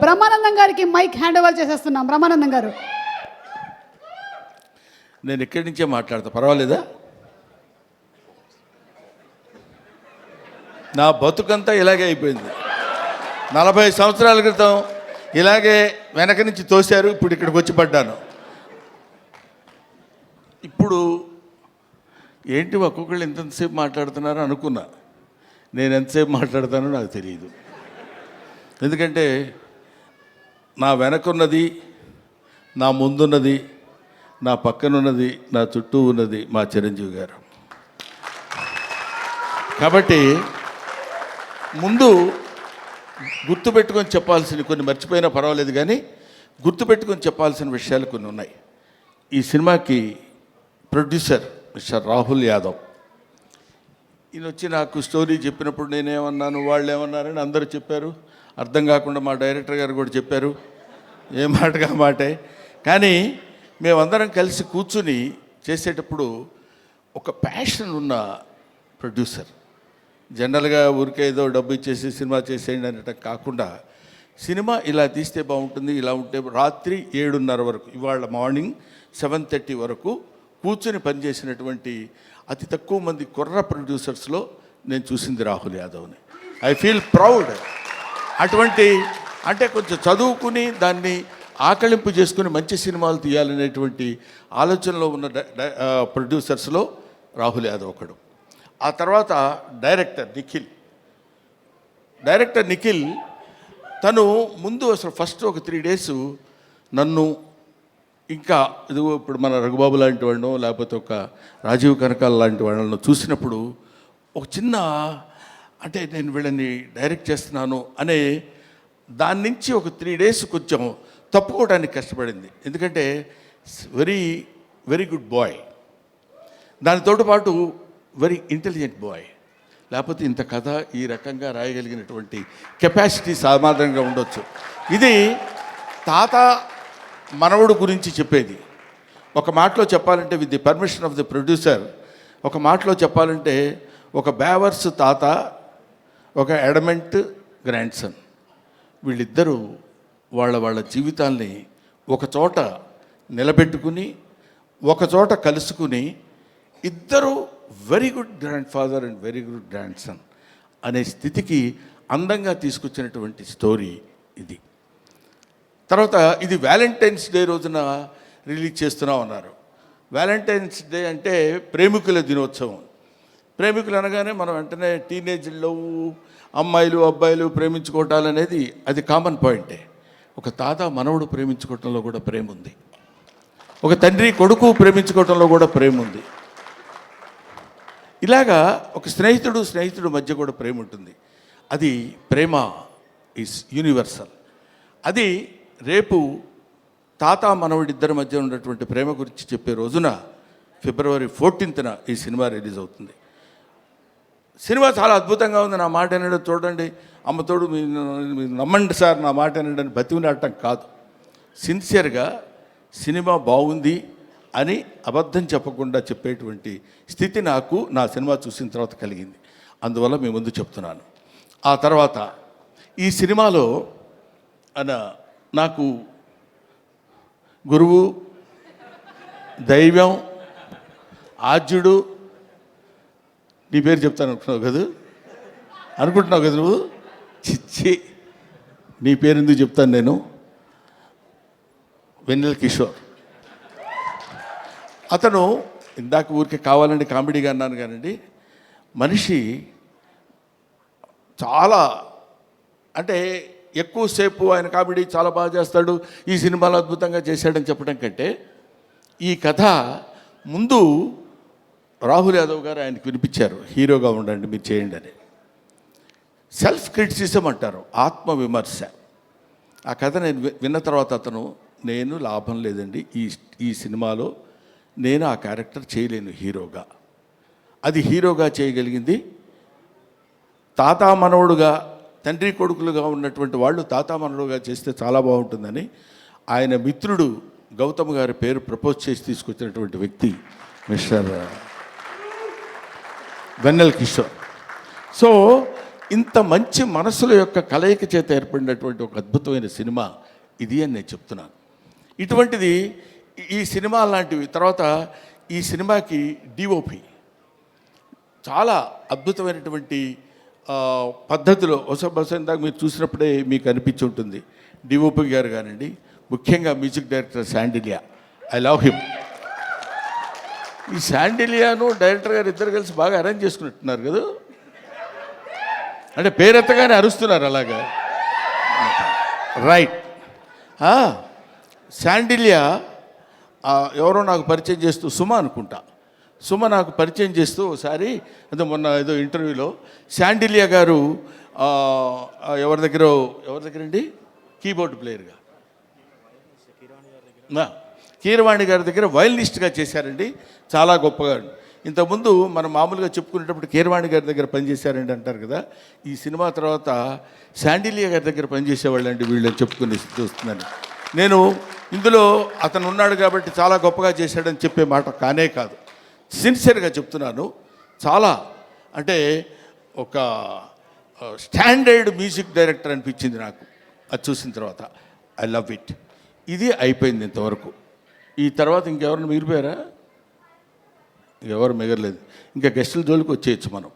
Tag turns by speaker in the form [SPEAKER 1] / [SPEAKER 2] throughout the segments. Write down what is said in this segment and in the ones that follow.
[SPEAKER 1] బ్రహ్మానందం గారికి mic hand over చేసేస్తున్నాం. బ్రహ్మానందం గారు,
[SPEAKER 2] నేను ఇక్కడి నుంచే మాట్లాడతా, పర్వాలేదా? నా బతుకంతా ఇలాగే అయిపోయింది. 40 సంవత్సరాల క్రితం ఇలాగే వెనక నుంచి తోశారు, ఇప్పుడు ఇక్కడికి వచ్చి పడ్డాను. ఇప్పుడు ఏంటి ఒక్కొక్కళ్ళు ఎంతసేపు మాట్లాడుతున్నారో అనుకున్నా. నేను ఎంతసేపు మాట్లాడతానో నాకు తెలియదు. ఎందుకంటే నా వెనకున్నది, నా ముందున్నది, నా పక్కనున్నది, నా చుట్టూ ఉన్నది మా చిరంజీవి గారు. కాబట్టి ముందు గుర్తుపెట్టుకొని చెప్పాల్సిన కొన్ని మర్చిపోయినా పర్వాలేదు, కానీ గుర్తుపెట్టుకొని చెప్పాల్సిన విషయాలు కొన్ని ఉన్నాయి. ఈ సినిమాకి ప్రొడ్యూసర్ మిస్టర్ రాహుల్ యాదవ్. ఈయన వచ్చి నాకు స్టోరీ చెప్పినప్పుడు నేనేమన్నాను, వాళ్ళు ఏమన్నారని అందరూ చెప్పారు. అర్థం కాకుండా మా డైరెక్టర్ గారు కూడా చెప్పారు, ఏ మాటగా మాటే. కానీ మేమందరం కలిసి కూర్చుని చేసేటప్పుడు ఒక ప్యాషన్ ఉన్న ప్రొడ్యూసర్. జనరల్గా ఊరికే ఏదో డబ్బు ఇచ్చేసి సినిమా చేసేయండి అనటం కాకుండా, సినిమా ఇలా తీస్తే బాగుంటుంది, ఇలా ఉంటే రాత్రి 7:30 వరకు, ఇవాళ మార్నింగ్ 7:30 వరకు కూర్చుని పనిచేసినటువంటి అతి తక్కువ మంది కుర్ర ప్రొడ్యూసర్స్లో నేను చూసింది రాహుల్ యాదవ్ని. I feel proud. అటువంటి అంటే కొంచెం చదువుకుని దాన్ని ఆకళింపు చేసుకుని మంచి సినిమాలు తీయాలనేటువంటి ఆలోచనలో ఉన్న ప్రొడ్యూసర్స్లో రాహుల్ యాదవ్ ఒకడు. ఆ తర్వాత డైరెక్టర్ నిఖిల్ తను ముందు అసలు ఫస్ట్ ఒక 3 days నన్ను, ఇంకా ఇదిగో ఇప్పుడు మన రఘుబాబు లాంటి వాళ్ళను, లేకపోతే ఒక రాజీవ్ కనకాల లాంటి వాళ్ళను చూసినప్పుడు ఒక చిన్న, అంటే నేను వీళ్ళని డైరెక్ట్ చేస్తున్నాను అనే దాని నుంచి ఒక 3 days కొంచెం తప్పుకోవడానికి కష్టపడింది. ఎందుకంటే వెరీ వెరీ గుడ్ బాయ్, దానితో పాటు వెరీ ఇంటెలిజెంట్ బాయ్. లేకపోతే ఇంత కథ ఈ రకంగా రాయగలిగినటువంటి కెపాసిటీ సామాన్యంగా ఉండొచ్చు. ఇది తాత మనవడు గురించి చెప్పేది. ఒక మాటలో చెప్పాలంటే, with the permission of the producer, ఒక మాటలో చెప్పాలంటే ఒక బేవర్స్ తాత, ఒక అడమెంట్ గ్రాండ్ సన్, వీళ్ళిద్దరూ వాళ్ళ జీవితాల్ని ఒక చోట నిలబెట్టుకుని, ఒక చోట కలుసుకుని, ఇద్దరు very good grand father and very good grand son అనే స్థితికి అందంగా తీసుకొచ్చినటువంటి స్టోరీ ఇది. తర్వాత ఇది వ్యాలంటైన్స్ డే రోజున రిలీజ్ చేస్తున్నాం అన్నారు. వ్యాలంటైన్స్ డే అంటే ప్రేమికుల దినోత్సవం. ప్రేమికులు అనగానే మనం వెంటనే టీనేజ్లో అమ్మాయిలు అబ్బాయిలు ప్రేమించుకోవటాలు అనేది అది కామన్ పాయింటే. ఒక తాత మనవడు ప్రేమించుకోవటంలో కూడా ప్రేమ ఉంది. ఒక తండ్రి కొడుకు ప్రేమించుకోవటంలో కూడా ప్రేమ ఉంది. ఇలాగా ఒక స్నేహితుడు మధ్య కూడా ప్రేమ ఉంటుంది. అది ప్రేమ ఈజ్ యూనివర్సల్. అది రేపు తాత మనవడిద్దరి మధ్య ఉన్నటువంటి ప్రేమ గురించి చెప్పే రోజున February 14th ఈ సినిమా రిలీజ్ అవుతుంది. సినిమా చాలా అద్భుతంగా ఉంది. నా మాట వినడం చూడండి, అమ్మతోడు మీరు నమ్మండి సార్, నా మాట వినడం బతికినట్టం కాదు. సిన్సియర్గా సినిమా బాగుంది అని అబద్ధం చెప్పకుండా చెప్పేటువంటి స్థితి నాకు నా సినిమా చూసిన తర్వాత కలిగింది. అందువల్ల మీ ముందు చెప్తున్నాను. ఆ తర్వాత ఈ సినిమాలో నాకు గురువు, దైవం, ఆద్యుడు, నీ పేరు చెప్తాను అనుకుంటున్నావు కదా నువ్వు? చిచ్చి, నీ పేరు ఎందుకు చెప్తాను నేను? వెన్నెల కిషోర్. అతను ఇందాక ఊరికే కావాలండి కామెడీగా అన్నాను కానండి, మనిషి చాలా, అంటే ఎక్కువసేపు ఆయన కామెడీ చాలా బాగా చేస్తాడు, ఈ సినిమాలో అద్భుతంగా చేశాడని చెప్పడం కంటే, ఈ కథ ముందు రాహుల్ యాదవ్ గారు ఆయనకు వినిపించారు, హీరోగా ఉండండి మీరు చేయండి అని. సెల్ఫ్ క్రిటిసిజం అంటారు, ఆత్మవిమర్శ. ఆ కథ నేను విన్న తర్వాత అతను, నేను లాభం లేదండి ఈ సినిమాలో నేను ఆ క్యారెక్టర్ చేయలేను హీరోగా. అది హీరోగా చేయగలిగింది తాత మనవడుగా, తండ్రి కొడుకులుగా ఉన్నటువంటి వాళ్ళు తాత మనవడుగా చేస్తే చాలా బాగుంటుందని ఆయన మిత్రుడు గౌతమ్ గారి పేరు ప్రపోజ్ చేసి తీసుకొచ్చినటువంటి వ్యక్తి మిస్టర్ వెన్నెల కిషోర్. సో ఇంత మంచి మనసుల యొక్క కలయిక చేత ఏర్పడినటువంటి ఒక అద్భుతమైన సినిమా ఇది అని నేను చెప్తున్నాను. ఇటువంటిది ఈ సినిమా లాంటివి. తర్వాత ఈ సినిమాకి డిఓపి చాలా అద్భుతమైనటువంటి పద్ధతిలో బహుశా ఇందాక మీరు చూసినప్పుడే మీకు అనిపించి ఉంటుంది. డిఓపి గారు కానివ్వండి, ముఖ్యంగా music director Sandilya, I love him. ఈ శాండిలియాను డైరెక్టర్ గారు ఇద్దరు కలిసి బాగా అరేంజ్ చేసుకున్నట్టున్నారు కదా, అంటే పేరెత్తగానే అరుస్తున్నారు అలాగా. రైట్. శాండిలియా ఎవరో నాకు పరిచయం చేస్తూ, సుమ నాకు పరిచయం చేస్తూ ఒకసారి అంటే మొన్న ఏదో ఇంటర్వ్యూలో శాండిలియా గారు ఎవరి దగ్గరండి కీబోర్డ్ ప్లేయర్గా కీరవాణి గారి దగ్గర వయలినిస్ట్గా చేశారండి, చాలా గొప్పగా. ఇంతకుముందు మనం మామూలుగా చెప్పుకునేటప్పుడు కీరవాణి గారి దగ్గర పనిచేశారండి అంటారు కదా, ఈ సినిమా తర్వాత శాండిలియా గారి దగ్గర పనిచేసేవాళ్ళండి వీళ్ళని చెప్పుకుని చూస్తున్నాను నేను. ఇందులో అతను ఉన్నాడు కాబట్టి చాలా గొప్పగా చేశాడని చెప్పే మాట కానే కాదు, సిన్సియర్గా చెప్తున్నాను. చాలా అంటే ఒక స్టాండర్డ్ మ్యూజిక్ డైరెక్టర్ అనిపించింది నాకు అది చూసిన తర్వాత. I love it. ఇది అయిపోయింది ఇంతవరకు. ఈ తర్వాత ఇంకెవరిని మిగిలిపోయారా? ఎవరు మిగలలేదు. ఇంకా గెస్టుల జోలికి వచ్చేయచ్చు మనం.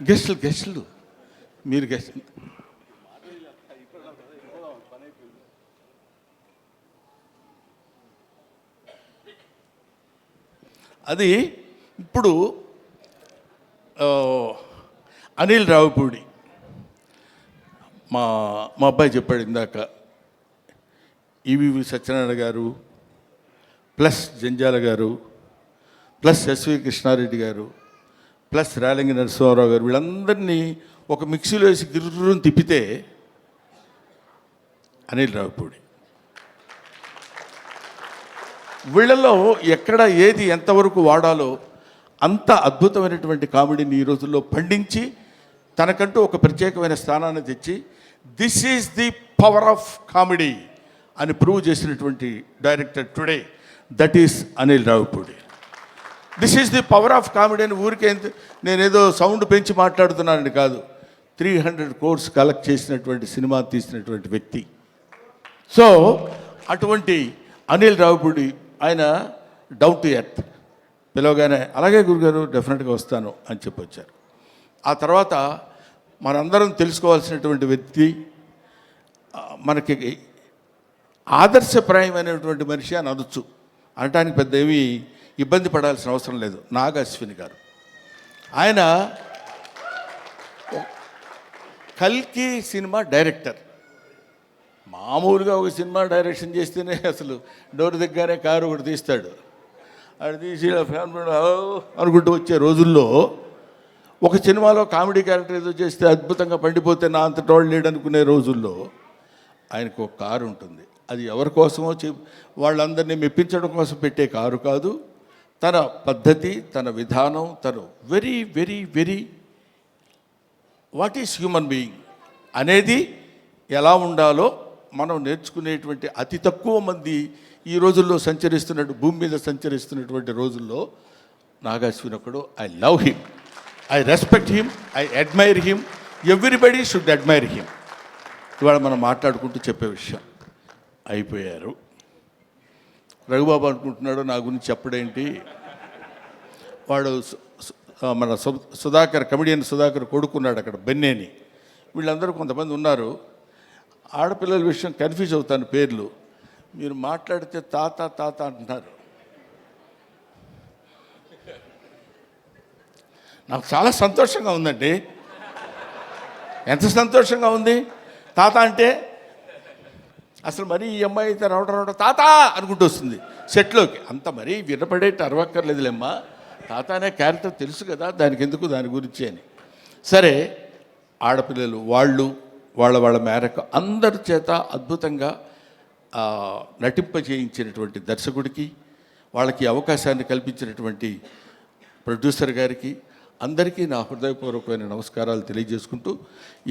[SPEAKER 2] గెస్టులు మీరు గెస్ట్ అది ఇప్పుడు అనిల్ రావిపూడి మా అబ్బాయి చెప్పాడు ఇందాక, ఈవీవి సత్యనారాయణ గారు ప్లస్ జంజాల గారు ప్లస్ ఎస్వి కృష్ణారెడ్డి గారు ప్లస్ రేలంగి నరసింహారావు గారు వీళ్ళందరినీ ఒక మిక్సీలో వేసి గిర్రుని తిప్పితే అనిల్ రావిపూడి. వీళ్ళలో ఎక్కడ ఏది ఎంతవరకు వాడాలో అంత అద్భుతమైనటువంటి కామెడీని ఈ రోజుల్లో పండించి తనకంటూ ఒక ప్రత్యేకమైన స్థానాన్ని తెచ్చి this is the power of comedy అని ప్రూవ్ చేసినటువంటి director today, that is Anil Ravipudi. This is the power of comedy అని ఊరికే నేనేదో సౌండ్ పెంచి మాట్లాడుతున్నానని కాదు, 300 crores కలెక్ట్ చేసినటువంటి సినిమా తీసినటువంటి వ్యక్తి. సో అటువంటి అనిల్ రావిపూడి ఆయన డౌన్ టు ఎర్త్, పిలవగానే అలాగే గురుగారు డెఫినెట్గా వస్తాను అని చెప్పొచ్చారు. ఆ తర్వాత మనందరం తెలుసుకోవాల్సినటువంటి వ్యక్తి, మనకి ఆదర్శప్రాయమైనటువంటి మనిషి అని అనొచ్చు, అనటానికి పెద్ద ఏమీ ఇబ్బంది పడాల్సిన అవసరం లేదు. నాగ అశ్విని గారు, ఆయన కల్కి సినిమా డైరెక్టర్. మామూలుగా ఒక సినిమా డైరెక్షన్ చేస్తేనే అసలు డోర్ దగ్గరే కారు ఒకటి తీస్తాడు, అది తీసి ఫ్యామిలీ అనుకుంటూ వచ్చే రోజుల్లో ఒక సినిమాలో కామెడీ క్యారెక్టర్ ఏదో చేస్తే అద్భుతంగా పండిపోతే నా అంత టోళ్ళు లేడు అనుకునే రోజుల్లో ఆయనకు ఒక కారు ఉంటుంది. అది ఎవరి కోసమో వాళ్ళందరినీ మెప్పించడం కోసం పెట్టే కారు కాదు, తన పద్ధతి, తన విధానం, తను very very very what is human being అనేది ఎలా ఉండాలో మనం నేర్చుకునేటువంటి అతి తక్కువ మంది ఈ రోజుల్లో భూమి మీద సంచరిస్తున్నటువంటి రోజుల్లో నాగాశ్విన్ ఒకడు. I love him, I respect him, I admire him, everybody should admire him. ఇవాళ మనం మాట్లాడుకుంటూ చెప్పే విషయం అయిపోయారు. రఘుబాబు అనుకుంటున్నాడు నా గురించి చెప్పడేంటి, వాడు మన సుధాకర్, కమిడియన్ సుధాకర్ కొడుకున్నాడు అక్కడ బెన్నేని. వీళ్ళందరూ కొంతమంది ఉన్నారు. ఆడపిల్లల విషయం కన్ఫ్యూజ్ అవుతాను పేర్లు, మీరు మాట్లాడితే తాత తాత అంటున్నారు. నాకు చాలా సంతోషంగా ఉందండి. ఎంత సంతోషంగా ఉంది తాత అంటే. అసలు మరీ ఈ అమ్మాయి అయితే రావడం తాత అనుకుంటూ వస్తుంది సెట్లోకి. అంత మరీ వినపడేట్టు అరవక్కర్లేదులేమ్మా, తాత అనే క్యారెక్టర్ తెలుసు కదా, దానికి ఎందుకు దాని గురించి అని. సరే, ఆడపిల్లలు వాళ్ళ మేరకు అందరి చేత అద్భుతంగా నటింపజేయించినటువంటి దర్శకుడికి, వాళ్ళకి అవకాశాన్ని కల్పించినటువంటి ప్రొడ్యూసర్ గారికి అందరికీ నా హృదయపూర్వకమైన నమస్కారాలు తెలియజేసుకుంటూ,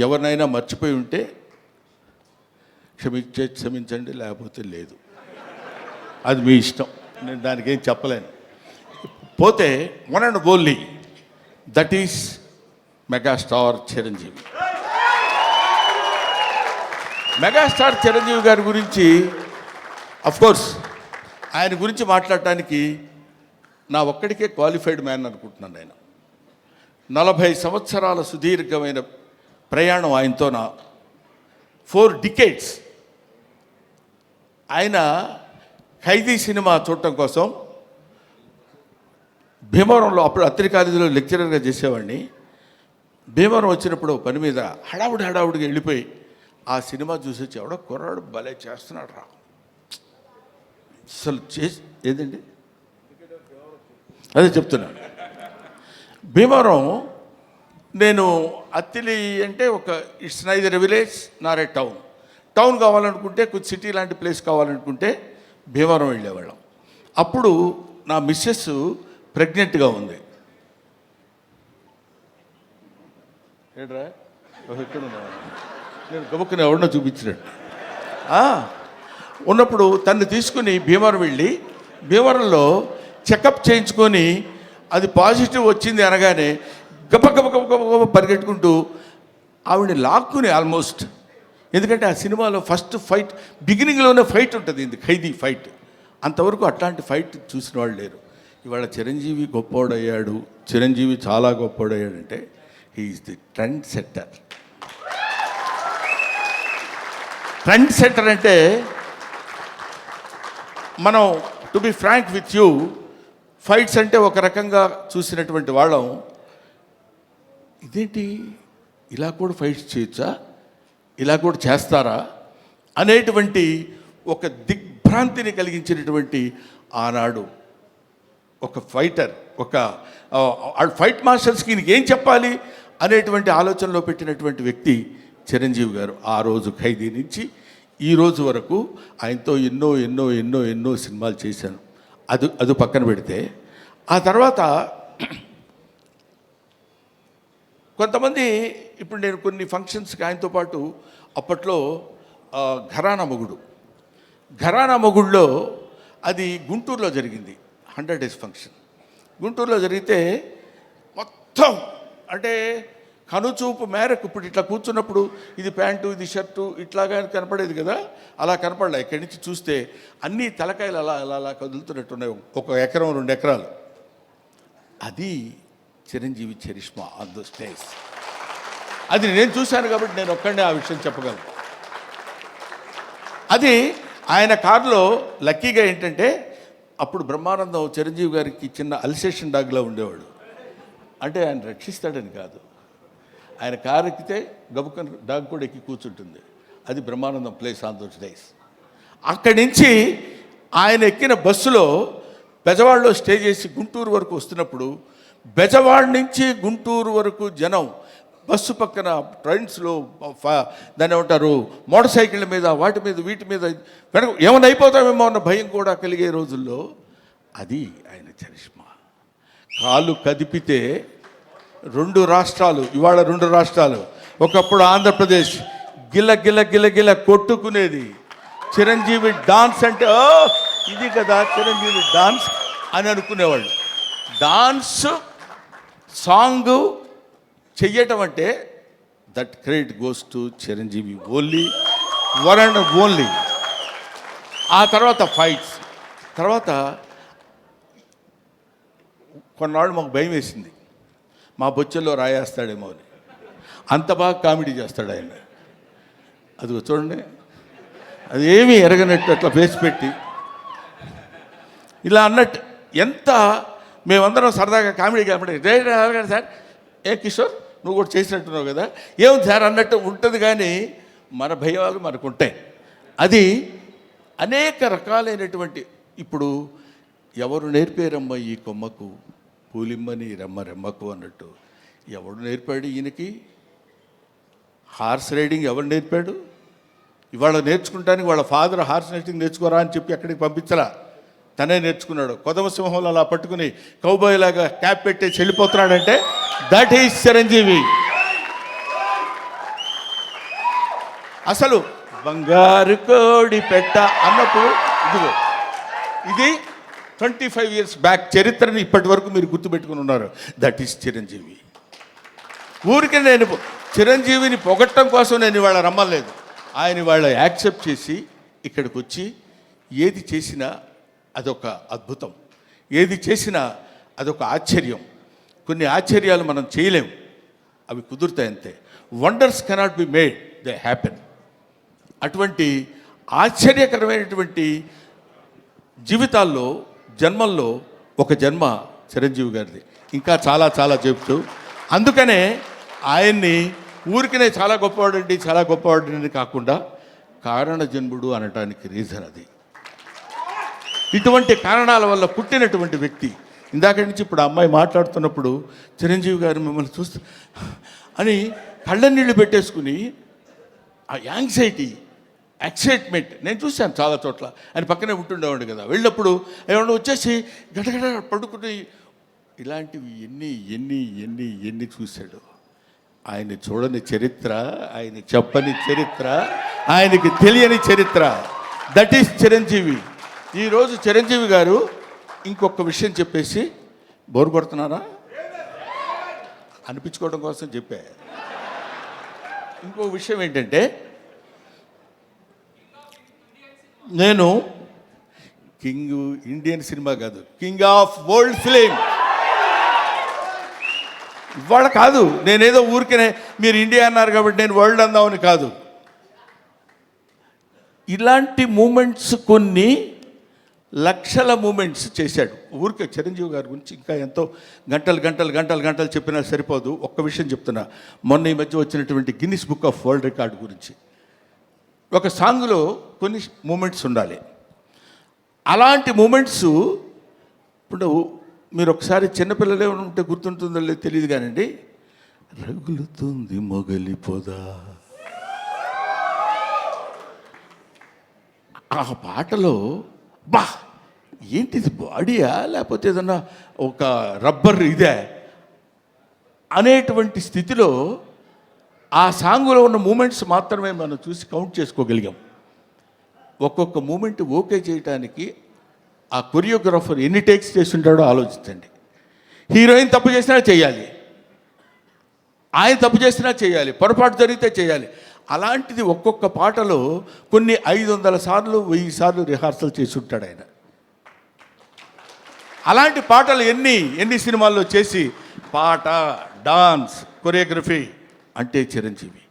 [SPEAKER 2] ఎవరినైనా మర్చిపోయి ఉంటే క్షమించండి, లేకపోతే లేదు, అది మీ ఇష్టం, నేను దానికి ఏం చెప్పలేను. పోతే one and only that is megastar Chiranjeevi. Megastar Chiranjeevi గారి గురించి కోర్స్ ఆయన గురించి మాట్లాడటానికి నా ఒక్కడికే క్వాలిఫైడ్ మ్యాన్ అనుకుంటున్నాను. ఆయన 40 సంవత్సరాల సుదీర్ఘమైన ప్రయాణం ఆయనతో నా 4 decades. ఆయన ఖైదీ సినిమా చూడటం కోసం భీమవరంలో, అప్పుడు అత్తిరి కాలేజీలో లెక్చరర్గా చేసేవాడిని. భీమవరం వచ్చినప్పుడు పని మీద హడావుడిగా వెళ్ళిపోయి ఆ సినిమా చూసి వచ్చి ఎవడో కుర్రాడు భలే చేస్తున్నాడు రా అసలు ఏదండి అదే చెప్తున్నాను. భీమవరం నేను అత్తిలి అంటే it's neither a village Nar a town కావాలనుకుంటే కొంచెం సిటీ లాంటి ప్లేస్ కావాలనుకుంటే భీమవరం వెళ్ళేవాళ్ళం. అప్పుడు నా మిస్సెస్ ప్రెగ్నెంట్గా ఉంది. ఏడ్రా ఎక్కడ ఉన్నా నేను గబుక్కుని ఎవరినో చూపించినట్టు ఉన్నప్పుడు తన్ని తీసుకుని భీమవరం వెళ్ళి భీమవరంలో చెకప్ చేయించుకొని అది పాజిటివ్ వచ్చింది అనగానే గబ పరిగెట్టుకుంటూ ఆవిడని లాక్కుని ఆల్మోస్ట్, ఎందుకంటే ఆ సినిమాలో ఫస్ట్ ఫైట్ బిగినింగ్లోనే ఫైట్ ఉంటుంది, ఇది ఖైదీ ఫైట్. అంతవరకు అట్లాంటి ఫైట్ చూసిన వాళ్ళు లేరు. ఇవాళ చిరంజీవి గొప్పోడయ్యాడు, చిరంజీవి చాలా గొప్పోడయ్యాడంటే he is the trend setter. Trend setter అంటే మనం to be frank with you, fights అంటే ఒక రకంగా చూసినటువంటి వాళ్ళం, ఇదేంటి ఇలా కూడా ఫైట్స్ చేయొచ్చా, ఇలా కూడా చేస్తారా అనేటువంటి ఒక దిగ్భ్రాంతిని కలిగించినటువంటి ఆనాడు ఒక ఫైటర్, ఫైట్ మాస్టర్స్కి ఈయనకి ఏం చెప్పాలి అనేటువంటి ఆలోచనలో పెట్టినటువంటి వ్యక్తి చిరంజీవి గారు. ఆ రోజు ఖైదీ నుంచి ఈ రోజు వరకు ఆయనతో ఎన్నో ఎన్నో ఎన్నో ఎన్నో సినిమాలు చేశాను. అది పక్కన పెడితే ఆ తర్వాత కొంతమంది, ఇప్పుడు నేను కొన్ని ఫంక్షన్స్కి ఆయనతో పాటు అప్పట్లో ఘరానా మొగుడులో అది గుంటూరులో జరిగింది, 100 days ఫంక్షన్ గుంటూరులో జరిగితే మొత్తం అంటే కనుచూపు మేరకు, ఇప్పుడు ఇట్లా కూర్చున్నప్పుడు ఇది ప్యాంటు ఇది షర్టు ఇట్లాగా కనపడేది కదా, అలా కనపడలే. ఇక్కడి నుంచి చూస్తే అన్ని తలకాయలు అలా అలా అలా కదులుతున్నట్టున్నాయి, 1 ఎకరం 2 ఎకరాలు. అది Chiranjeevi charisma on the stage. అది నేను చూశాను కాబట్టి నేను ఒక్కడే ఆ విషయం చెప్పగలను. అది ఆయన కారులో లక్కీగా ఏంటంటే అప్పుడు బ్రహ్మానందం చిరంజీవి గారికి చిన్న అల్సేషన్ డాగ్లో ఉండేవాడు. అంటే ఆయన రక్షిస్తాడని కాదు, ఆయన కారు ఎక్కితే గబుక్కని డాగ్ కూడా ఎక్కి కూర్చుంటుంది. అది Brahmanandam place on those days. అక్కడి నుంచి ఆయన ఎక్కిన బస్సులో బెజవాడలో స్టే చేసి గుంటూరు వరకు వస్తున్నప్పుడు బెజవాడ నుంచి గుంటూరు వరకు జనం బస్సు పక్కన ట్రైన్స్లో దాన్ని ఏమంటారు మోటార్ సైకిళ్ళ మీద వాటి మీద వీటి మీద వెనక ఏమైనా అయిపోతామేమో అన్న భయం కూడా కలిగే రోజుల్లో అది ఆయన చరిష్మా. కాలు కదిపితే 2 రాష్ట్రాలు, ఇవాళ 2 రాష్ట్రాలు, ఒకప్పుడు ఆంధ్రప్రదేశ్ గిల్ల గిల్ల గిల్ల గిల్ల కొట్టుకునేది. చిరంజీవి డాన్స్ అంటే ఇది కదా చిరంజీవి డాన్స్ అని అనుకునేవాళ్ళు. డాన్స్ సాంగ్ చెయ్యటం అంటే that credit goes to Chiranjeevi only, one and only. ఆ తర్వాత ఫైట్స్, తర్వాత కొన్నాళ్ళు మాకు భయం వేసింది, మా బొచ్చల్లో రాయేస్తాడేమో అని. అంత బాగా కామెడీ చేస్తాడు ఆయన. అది చూడండి, అది ఏమీ ఎరగనట్టు అట్లా ఫేస్ పెట్టి ఇలా అన్నట్టు, ఎంత మేమందరం సరదాగా కామెడీ సార్ ఏ కిషోర్ నువ్వు కూడా చేసినట్టున్నావు కదా, ఏముంది సార్ అన్నట్టు ఉంటుంది. కానీ మన భయాలు మనకు ఉంటాయి. అది అనేక రకాలైనటువంటి, ఇప్పుడు ఎవరు నేర్పారమ్మ ఈ కొమ్మకు పూలిమ్మని రెమ్మకు అన్నట్టు, ఎవడు నేర్పాడు ఈయనకి హార్స్ రైడింగ్? ఎవరు నేర్పాడు? ఇవాళ నేర్చుకుంటానికి వాళ్ళ ఫాదర్ హార్స్ రైడింగ్ నేర్చుకోరా అని చెప్పి అక్కడికి పంపించరా, తనే నేర్చుకున్నాడు. కొదమ సింహంలో అలా పట్టుకుని కౌబాయ్ లాగా క్యాప్ పెట్టేసి వెళ్ళిపోతున్నాడంటే దట్ ఈజ్ చిరంజీవి. అసలు బంగారు కోడి పెట్ట అన్నప్పుడు ఇదిగో ఇది 25 years బ్యాక్ చరిత్రని ఇప్పటి వరకు మీరు గుర్తుపెట్టుకుని ఉన్నారు. That is Chiranjeevi. ఊరికే నేను చిరంజీవిని పొగట్టం కోసం నేను ఇవాళ రమ్మలేదు. ఆయన ఇవాళ యాక్సెప్ట్ చేసి ఇక్కడికి వచ్చి ఏది చేసినా అదొక అద్భుతం, ఏది చేసినా అదొక ఆశ్చర్యం. కొన్ని ఆశ్చర్యాలు మనం చేయలేము, అవి కుదురుతాయి అంతే. Wonders cannot be made, they happen. అటువంటి ఆశ్చర్యకరమైనటువంటి జీవితాల్లో జన్మల్లో ఒక జన్మ చిరంజీవి గారిది. ఇంకా చాలా చాలా చెప్తూ, అందుకనే ఆయన్ని ఊరికనే చాలా గొప్పవాడండి కాకుండా కారణ జన్ముడు అనటానికి రీజన్ అది. ఇటువంటి కారణాల వల్ల పుట్టినటువంటి వ్యక్తి. ఇందాక నుంచి ఇప్పుడు అమ్మాయి మాట్లాడుతున్నప్పుడు చిరంజీవి గారు మిమ్మల్ని చూస్తూ అని కళ్ళ నీళ్ళు పెట్టేసుకుని ఆ యాంగ్జైటీ, ఎక్సైట్మెంట్ నేను చూశాను చాలా చోట్ల. ఆయన పక్కనే ఉంటుండేవాడు కదా, వెళ్ళినప్పుడు ఏమన్నా వచ్చేసి గడగడ పడుకుని ఇలాంటివి ఎన్ని ఎన్ని ఎన్ని ఎన్ని చూశాడు. ఆయన చూడని చరిత్ర, ఆయన చెప్పని చరిత్ర, ఆయనకి తెలియని చరిత్ర. That is Chiranjeevi. ఈరోజు చిరంజీవి గారు ఇంకొక విషయం చెప్పేసి బోరు కొడుతున్నారా అనిపించుకోవడం కోసం చెప్పా. ఇంకో విషయం ఏంటంటే, నేను కింగ్ ఇండియన్ సినిమా కాదు, కింగ్ ఆఫ్ వరల్డ్ ఫిలిం. ఇవాళ కాదు, నేనేదో ఊరికనే మీరు ఇండియా అన్నారు కాబట్టి నేను వరల్డ్ అందామని కాదు. ఇలాంటి మూమెంట్స్ కొన్ని లక్షల మూమెంట్స్ చేశాడు. ఊరికే చిరంజీవి గారి గురించి ఇంకా ఎంతో గంటలు చెప్పినా సరిపోదు. ఒక్క విషయం చెప్తున్నా, మొన్న ఈ మధ్య వచ్చినటువంటి Guinness book of world record గురించి. ఒక సాంగ్లో కొన్ని మూమెంట్స్ ఉండాలి. అలాంటి మూమెంట్స్ ఇప్పుడు మీరు ఒకసారి చిన్నపిల్లలే ఉంటే గుర్తుంటుందో లేదో తెలియదు కానండి, రగులుతుంది మొగలి పొద, ఆ పాటలో బా ఏంటిది బాడీయా లేకపోతే ఏదన్నా ఒక రబ్బర్ ఇదే అనేటువంటి స్థితిలో ఆ సాంగులో ఉన్న మూమెంట్స్ మాత్రమే మనం చూసి కౌంట్ చేసుకోగలిగాం. ఒక్కొక్క మూమెంట్ ఓకే చేయడానికి ఆ కొరియోగ్రాఫర్ ఎన్ని టేక్స్ చేస్తుంటాడో ఆలోచించండి. హీరోయిన్ తప్పు చేసినా చేయాలి, ఆయన తప్పు చేసినా చేయాలి, పొరపాటు జరిగితే చేయాలి. అలాంటిది ఒక్కొక్క పాటలో కొన్ని 500 సార్లు 1000 సార్లు రిహార్సల్ చేసి ఉంటాడు ఆయన. అలాంటి పాటలు ఎన్ని సినిమాల్లో చేసి పాట, డాన్స్, కొరియోగ్రఫీ అంటే చిరంజీవి.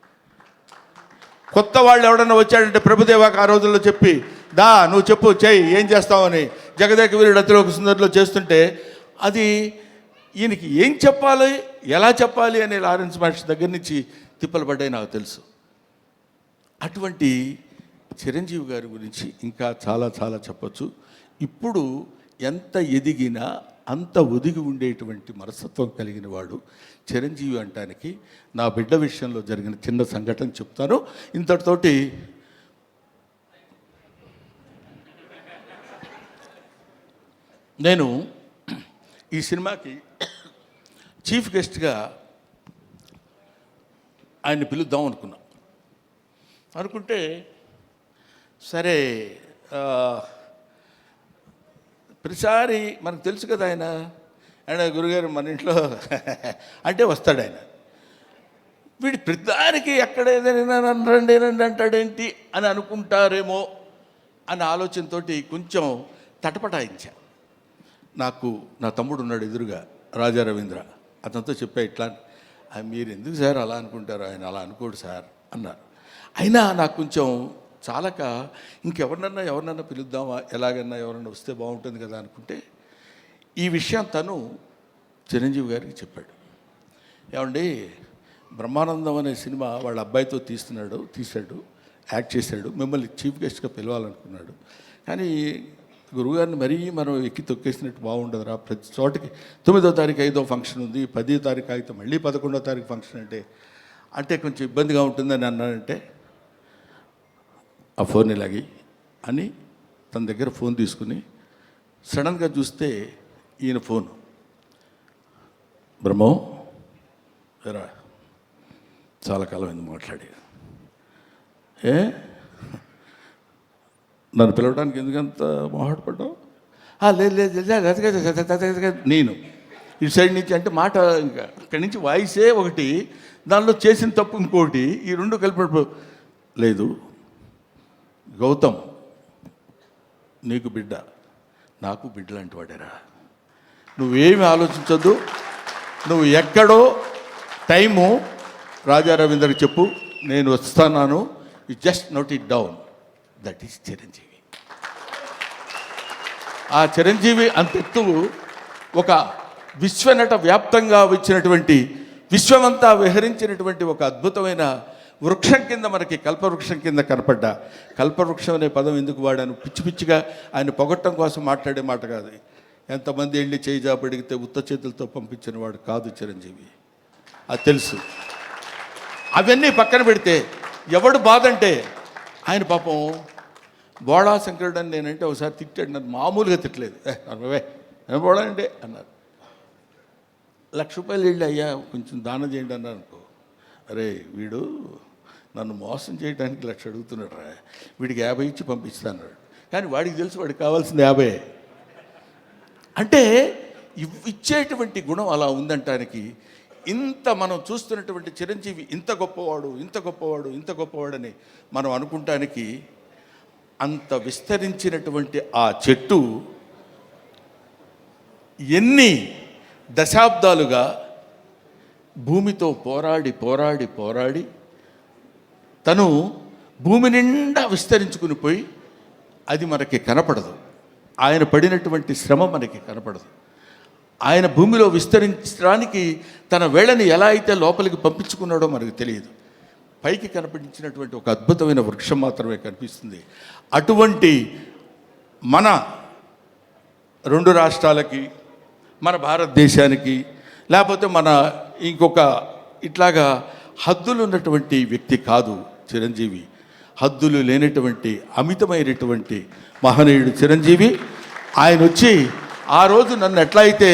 [SPEAKER 2] కొత్త వాళ్ళు ఎవడన్నా వచ్చాడంటే ప్రభుదేవాకి ఆ రోజుల్లో చెప్పి దా నువ్వు చెప్పు చెయ్యి ఏం చేస్తావని జగదేక వీరుడు అతిలోక సుందరిలో చేస్తుంటే అది ఈయనకి ఏం చెప్పాలి ఎలా చెప్పాలి అనే లారెన్స్ మాస్టర్ దగ్గర నుంచి తిప్పలు పడ్డాయి నాకు తెలుసు. అటువంటి చిరంజీవి గారి గురించి ఇంకా చాలా చాలా చెప్పచ్చు. ఇప్పుడు ఎంత ఎదిగినా అంత ఒదిగి ఉండేటువంటి మనస్తత్వం కలిగిన వాడు చిరంజీవి అంటానికి నా బిడ్డ విషయంలో జరిగిన చిన్న సంఘటన చెప్తాను. ఇంతటితోటి నేను ఈ సినిమాకి చీఫ్ గెస్ట్గా ఆయన్ని పిలుద్దాం అనుకుంటే సరే ప్రతిసారి మనకు తెలుసు కదా ఆయన గురుగారు మన ఇంట్లో అంటే వస్తాడు ఆయన. వీడి ప్రతిదానికి ఎక్కడ ఏదైనా రండి అంటాడేంటి అని అనుకుంటారేమో అనే ఆలోచనతో కొంచెం తటపటాయించా. నాకు నా తమ్ముడు ఉన్నాడు ఎదురుగా, రాజా రవీంద్ర. అతనితో చెప్పా ఇట్లా, మీరు ఎందుకు సార్ అలా అనుకుంటారు, ఆయన అలా అనుకోడు సార్ అన్నారు. అయినా నాకు కొంచెం చాలక ఎవరినన్నా పిలుద్దామా, ఎలాగన్నా ఎవరన్నా వస్తే బాగుంటుంది కదా అనుకుంటే ఈ విషయం తను చిరంజీవి గారికి చెప్పాడు. ఏమండి బ్రహ్మానందం అనే సినిమా వాళ్ళ అబ్బాయితో తీశాడు, యాక్ట్ చేశాడు, మిమ్మల్ని చీఫ్ గెస్ట్గా పిలవాలనుకున్నాడు. కానీ గురువుగారిని మరీ మనం ఎక్కి తొక్కేసినట్టు బాగుండదురా, ప్రతి చోటకి 9వ తారీఖు 5వ ఫంక్షన్ ఉంది, 10వ తారీఖు అయితే మళ్ళీ 11వ తారీఖు ఫంక్షన్ అంటే కొంచెం ఇబ్బందిగా ఉంటుందని అన్నానంటే ఆ ఫోన్ ఇలాగి అని తన దగ్గర ఫోన్ తీసుకుని సడన్గా చూస్తే ఈయన ఫోను, బ్రహ్మం ఎరా చాలా కాలం ఎందుకు మాట్లాడి నన్ను పిలవడానికి ఎందుకంత మొహాటపడ్డావు, లేదు లేదు నేను ఇటు సైడ్ నుంచి అంటే మాట ఇంకా ఇక్కడి నుంచి వాయిసే ఒకటి, దానిలో చేసిన తప్పు ఇంకోటి, ఈ రెండు కలిపి లేదు. గౌతమ్ నీకు బిడ్డ, నాకు బిడ్డ లాంటి వాడేరా, నువ్వేమి ఆలోచించొద్దు, నువ్వు ఎక్కడో టైము రాజా రవీంద్రకి చెప్పు, నేను వస్తున్నాను, you just note it down, that is Chiranjeevi. ఆ చిరంజీవి అంతెత్తు ఒక విశ్వనట వ్యాప్తంగా వచ్చినటువంటి, విశ్వమంతా విహరించినటువంటి ఒక అద్భుతమైన వృక్షం కింద మనకి కల్పవృక్షం కింద కనపడ్డ. కల్పవృక్షం అనే పదం ఎందుకు వాడాను, పిచ్చి పిచ్చిగా ఆయన పొగట్టం కోసం మాట్లాడే మాట కాదు. ఎంతమంది వెళ్ళి చేయి జాబడిగితే ఉత్త చేతులతో పంపించిన వాడు కాదు చిరంజీవి, అది తెలుసు. అవన్నీ పక్కన పెడితే ఎవడు బాధ అంటే, ఆయన పాపం బోళా శంకరుడు అని నేనంటే ఒకసారి తిట్టాడు, నన్ను మామూలుగా తిట్టలేదు, ఏం బోళా అంటే అన్నారు. ₹1,00,000 వెళ్ళి అయ్యా కొంచెం దానం చేయండి అన్నారు అనుకో, అరే వీడు నన్ను మోసం చేయడానికి 1,00,000 అడుగుతున్నాడు రా, వీడికి 50 ఇచ్చి పంపిస్తాను. కానీ వాడికి తెలుసు వాడికి కావాల్సింది 50. అంటే ఇచ్చేటువంటి గుణం అలా ఉందంటానికి, ఇంత మనం చూస్తున్నటువంటి చిరంజీవి ఇంత గొప్పవాడు, ఇంత గొప్పవాడు, ఇంత గొప్పవాడని మనం అనుకుంటానికి, అంత విస్తరించినటువంటి ఆ చెట్టు ఎన్ని దశాబ్దాలుగా భూమితో పోరాడి పోరాడి పోరాడి తను భూమి నిండా విస్తరించుకుని పోయి, అది మనకి కనపడదు. ఆయన పడినటువంటి శ్రమ మనకి కనపడదు. ఆయన భూమిలో విస్తరించడానికి తన వేళని ఎలా అయితే లోపలికి పంపించుకున్నాడో మనకు తెలియదు. పైకి కనిపించినటువంటి ఒక అద్భుతమైన వృక్షం మాత్రమే కనిపిస్తుంది. అటువంటి మన 2 రాష్ట్రాలకి, మన భారతదేశానికి, లేకపోతే మన ఇంకొక ఇట్లాగా హద్దులు ఉన్నటువంటి వ్యక్తి కాదు చిరంజీవి. హద్దులు లేనటువంటి అమితమైనటువంటి మహనీయుడు చిరంజీవి. ఆయన వచ్చి ఆ రోజు నన్ను ఎట్లా అయితే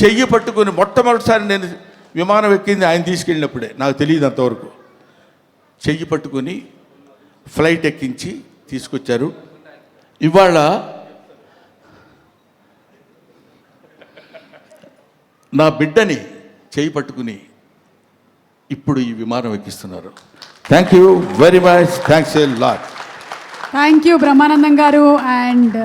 [SPEAKER 2] చెయ్యి పట్టుకుని, మొట్టమొదటిసారి నేను విమానం ఎక్కింది ఆయన తీసుకెళ్ళినప్పుడే, నాకు తెలియదు అంతవరకు. చెయ్యి పట్టుకుని ఫ్లైట్ ఎక్కించి తీసుకొచ్చారు. ఇవాళ నా బిడ్డని చేయి పట్టుకుని ఇప్పుడు ఈ విమానం ఎక్కిస్తున్నారు. Thank you very much, thanks a lot.
[SPEAKER 1] Thank you Brahmanandam garu. And